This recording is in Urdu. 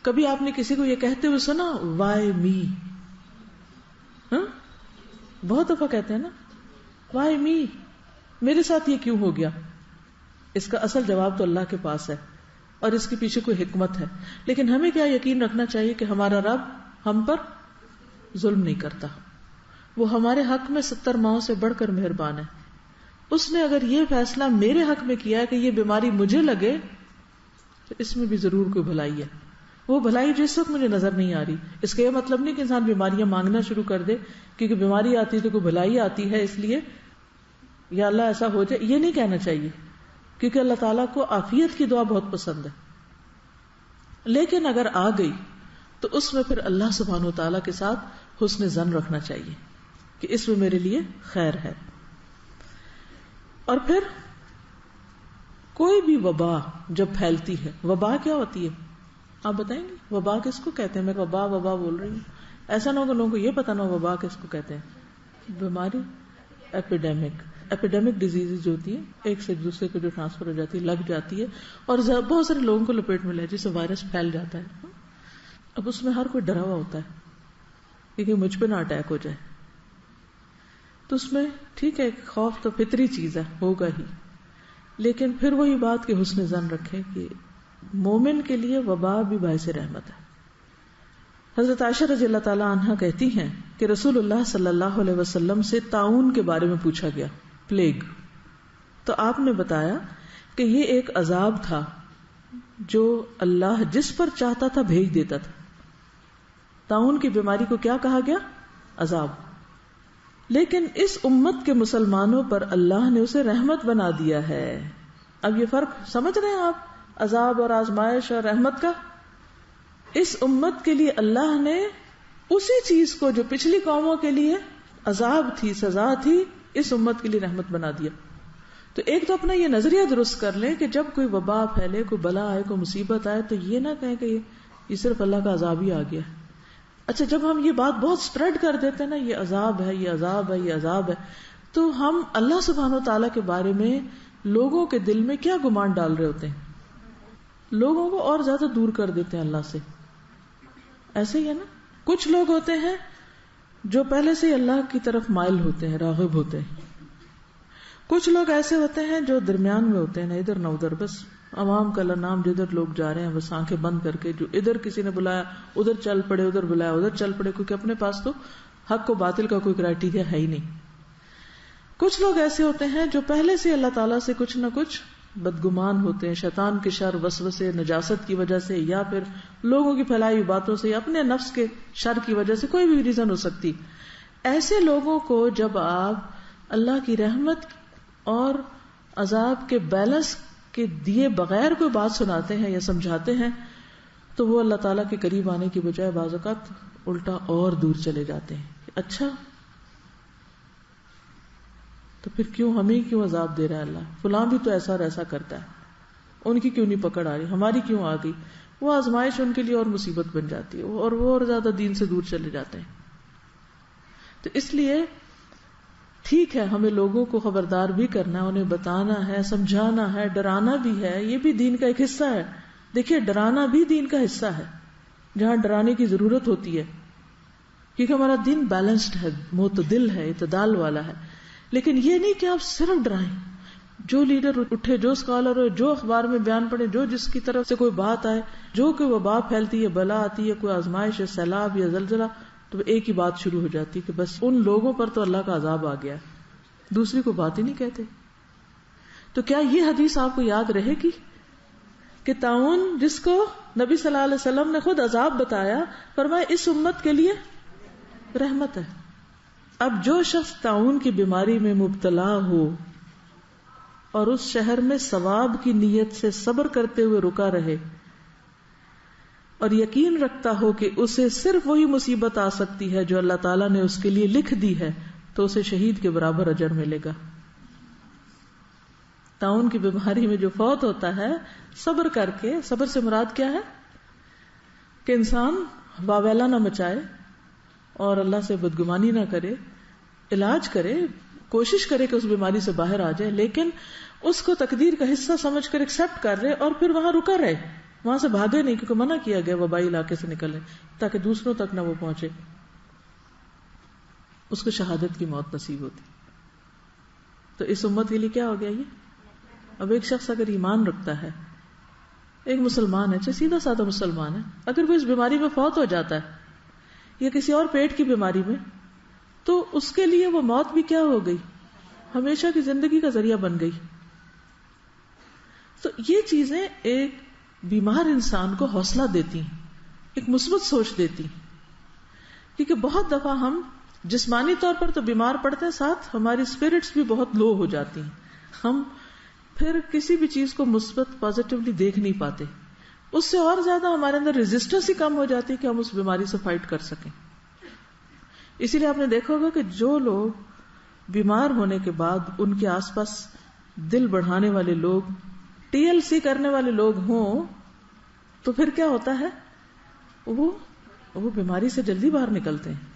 کبھی آپ نے کسی کو یہ کہتے ہوئے سنا وائی می؟ بہت دفعہ کہتے ہیں نا وائی می، میرے ساتھ یہ کیوں ہو گیا؟ اس کا اصل جواب تو اللہ کے پاس ہے اور اس کے پیچھے کوئی حکمت ہے. لیکن ہمیں کیا یقین رکھنا چاہیے کہ ہمارا رب ہم پر ظلم نہیں کرتا. وہ ہمارے حق میں 70 ماؤں سے بڑھ کر مہربان ہے. اس نے اگر یہ فیصلہ میرے حق میں کیا کہ یہ بیماری مجھے لگے تو اس میں بھی ضرور کوئی بھلائی ہے. وہ بھلائی جو اس وقت مجھے نظر نہیں آ رہی. اس کا یہ مطلب نہیں کہ انسان بیماریاں مانگنا شروع کر دے کیونکہ بیماری آتی ہے تو کوئی بھلائی آتی ہے اس لیے یا اللہ ایسا ہو جائے، یہ نہیں کہنا چاہیے کیونکہ اللہ تعالیٰ کو عافیت کی دعا بہت پسند ہے. لیکن اگر آ گئی تو اس میں پھر اللہ سبحانہ وتعالیٰ کے ساتھ حسن ظن رکھنا چاہیے کہ اس میں میرے لیے خیر ہے. اور پھر کوئی بھی وبا جب پھیلتی ہے، وبا کیا ہوتی ہے آپ بتائیں گے؟ وبا کس کو کہتے ہیں؟ میں وبا بول رہی ہوں، ایسا نہ ہو کہ لوگوں کو یہ پتا نہ ہو وبا کس کو کہتے ہیں. بیماری ایپیڈیمک ڈیزیز جو ہوتی ہے ایک سے دوسرے کو جو ٹرانسفر ہو جاتی ہے، لگ جاتی ہے اور بہت سارے لوگوں کو لپیٹ میں لے جس سے وائرس پھیل جاتا ہے. اب اس میں ہر کوئی ڈرا ہوا ہوتا ہے کیونکہ مجھ پہ نہ اٹیک ہو جائے، تو اس میں ٹھیک ہے خوف تو فطری چیز ہے، ہوگا ہی. لیکن پھر وہی بات کہ حسن ظن رکھے کہ مومن کے لیے وبا بھی باعث رحمت ہے. حضرت عائشہ رضی اللہ تعالی عنہا کہتی ہیں کہ رسول اللہ صلی اللہ علیہ وسلم سے طاعون کے بارے میں پوچھا گیا، پلیگ. تو آپ نے بتایا کہ یہ ایک عذاب تھا جو اللہ جس پر چاہتا تھا بھیج دیتا تھا. طاعون کی بیماری کو کیا کہا گیا؟ عذاب. لیکن اس امت کے مسلمانوں پر اللہ نے اسے رحمت بنا دیا ہے. اب یہ فرق سمجھ رہے ہیں آپ عذاب اور آزمائش اور رحمت کا؟ اس امت کے لیے اللہ نے اسی چیز کو جو پچھلی قوموں کے لیے عذاب تھی، سزا تھی، اس امت کے لیے رحمت بنا دیا. تو ایک تو اپنا یہ نظریہ درست کر لیں کہ جب کوئی وبا پھیلے، کوئی بلا آئے، کوئی مصیبت آئے تو یہ نہ کہیں کہ یہ صرف اللہ کا عذاب ہی آ گیا. اچھا جب ہم یہ بات بہت سپریڈ کر دیتے ہیں نا، یہ عذاب ہے، یہ عذاب ہے، یہ عذاب ہے، تو ہم اللہ سبحانہ وتعالیٰ کے بارے میں لوگوں کے دل میں کیا گمان ڈال رہے ہوتے ہیں؟ لوگوں کو اور زیادہ دور کر دیتے ہیں اللہ سے. ایسے ہی ہے نا، کچھ لوگ ہوتے ہیں جو پہلے سے ہی اللہ کی طرف مائل ہوتے ہیں، راغب ہوتے ہیں. کچھ لوگ ایسے ہوتے ہیں جو درمیان میں ہوتے ہیں، نہ ادھر نہ ادھر، بس عوام کا نام جدھر لوگ جا رہے ہیں بس آنکھیں بند کر کے، جو ادھر کسی نے بلایا ادھر چل پڑے، ادھر بلایا ادھر چل پڑے، کیونکہ اپنے پاس تو حق و باطل کا کوئی کرائٹیریا ہے ہی نہیں. کچھ لوگ ایسے ہوتے ہیں جو پہلے سے اللہ تعالیٰ سے کچھ نہ کچھ بدگمان ہوتے ہیں، شیطان کے شر، وسوسے، نجاست کی وجہ سے، یا پھر لوگوں کی پھیلائی ہوئی باتوں سے، یا اپنے نفس کے شر کی وجہ سے، کوئی بھی ریزن ہو سکتی. ایسے لوگوں کو جب آپ اللہ کی رحمت اور عذاب کے بیلنس کے دیے بغیر کوئی بات سناتے ہیں یا سمجھاتے ہیں تو وہ اللہ تعالیٰ کے قریب آنے کی بجائے بعض اوقات الٹا اور دور چلے جاتے ہیں. اچھا تو پھر ہمیں کیوں عذاب دے رہا ہے اللہ؟ فلاں بھی تو ایسا اور ایسا کرتا ہے، ان کی کیوں نہیں پکڑ آ رہی، ہماری کیوں آ گئی؟ وہ آزمائش ان کے لیے اور مصیبت بن جاتی ہے اور وہ اور زیادہ دین سے دور چلے جاتے ہیں. تو اس لیے ٹھیک ہے ہمیں لوگوں کو خبردار بھی کرنا ہے، انہیں بتانا ہے، سمجھانا ہے، ڈرانا بھی ہے، یہ بھی دین کا ایک حصہ ہے. دیکھیے ڈرانا بھی دین کا حصہ ہے جہاں ڈرانے کی ضرورت ہوتی ہے، کیونکہ ہمارا دین بیلنسڈ ہے، معتدل ہے، اعتدال والا ہے. لیکن یہ نہیں کہ آپ صرف ڈرائیں. جو لیڈر اٹھے، جو اسکالر ہو، جو اخبار میں بیان پڑے، جو جس کی طرف سے کوئی بات آئے، جو کوئی وبا پھیلتی ہے، بلا آتی ہے، کوئی آزمائش ہے، سیلاب یا زلزلہ، تو ایک ہی بات شروع ہو جاتی کہ بس ان لوگوں پر تو اللہ کا عذاب آ گیا، دوسری کو بات ہی نہیں کہتے. تو کیا یہ حدیث آپ کو یاد رہے گی کہ طاعون جس کو نبی صلی اللہ علیہ وسلم نے خود عذاب بتایا، فرمایا اس امت کے لیے رحمت ہے. اب جو شخص طاعون کی بیماری میں مبتلا ہو اور اس شہر میں ثواب کی نیت سے صبر کرتے ہوئے رکا رہے اور یقین رکھتا ہو کہ اسے صرف وہی مصیبت آ سکتی ہے جو اللہ تعالیٰ نے اس کے لیے لکھ دی ہے، تو اسے شہید کے برابر اجر ملے گا. طاعون کی بیماری میں جو فوت ہوتا ہے صبر کر کے، صبر سے مراد کیا ہے کہ انسان واویلا نہ مچائے اور اللہ سے بدگمانی نہ کرے، علاج کرے، کوشش کرے کہ اس بیماری سے باہر آ جائے، لیکن اس کو تقدیر کا حصہ سمجھ کر ایکسپٹ کر رہے اور پھر وہاں رکا رہے. وہاں سے بھاگے نہیں کیونکہ منع کیا گیا وبائی علاقے سے نکلے تاکہ دوسروں تک نہ وہ پہنچے، اس کو شہادت کی موت نصیب ہوتی. تو اس امت کے لیے کیا ہو گیا یہ؟ اب ایک شخص اگر ایمان رکھتا ہے، ایک مسلمان ہے، چاہے سیدھا سادہ مسلمان ہے، اگر وہ اس بیماری میں فوت ہو جاتا ہے یا کسی اور پیٹ کی بیماری میں، تو اس کے لیے وہ موت بھی کیا ہو گئی؟ ہمیشہ کی زندگی کا ذریعہ بن گئی. تو یہ چیزیں ایک بیمار انسان کو حوصلہ دیتی ہیں، ایک مثبت سوچ دیتی ہیں. کیونکہ بہت دفعہ ہم جسمانی طور پر تو بیمار پڑتے ہیں، ساتھ ہماری اسپرٹس بھی بہت لو ہو جاتی ہیں، ہم پھر کسی بھی چیز کو مثبت پازیٹیولی دیکھ نہیں پاتے. اس سے اور زیادہ ہمارے اندر ریزسٹنس ہی کم ہو جاتی ہے کہ ہم اس بیماری سے فائٹ کر سکیں. اسی لیے آپ نے دیکھا ہوگا کہ جو لوگ بیمار ہونے کے بعد ان کے آس پاس دل بڑھانے والے لوگ، TLC کرنے والے لوگ ہوں، تو پھر کیا ہوتا ہے؟ وہ بیماری سے جلدی باہر نکلتے ہیں.